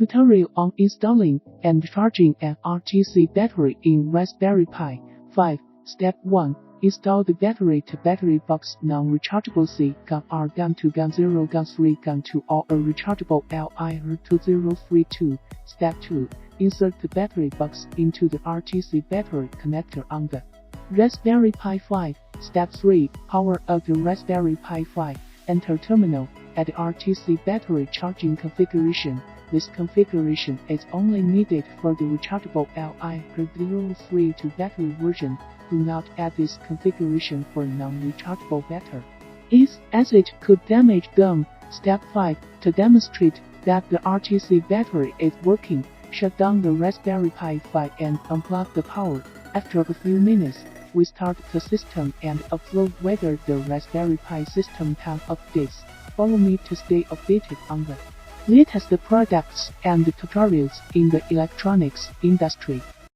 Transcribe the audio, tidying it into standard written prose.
Tutorial on installing and charging an RTC battery in Raspberry Pi 5. Step 1. Install the battery to battery box non-rechargeable C-R-2-0-3-2 or a rechargeable LIR2032. Step 2. Insert the battery box into the RTC battery connector on the Raspberry Pi 5. Step 3. Power up the Raspberry Pi 5. Enter terminal at the RTC battery charging configuration. This configuration is only needed for the rechargeable LIR032 battery version. Do not add this configuration for non-rechargeable batteries, as it could damage them. Step 5. To demonstrate that the RTC battery is working, shut down the Raspberry Pi 5 and unplug the power. After a few minutes, we start the system and observe whether the Raspberry Pi system has updates. Follow me to stay updated on the latest products and tutorials in the electronics industry.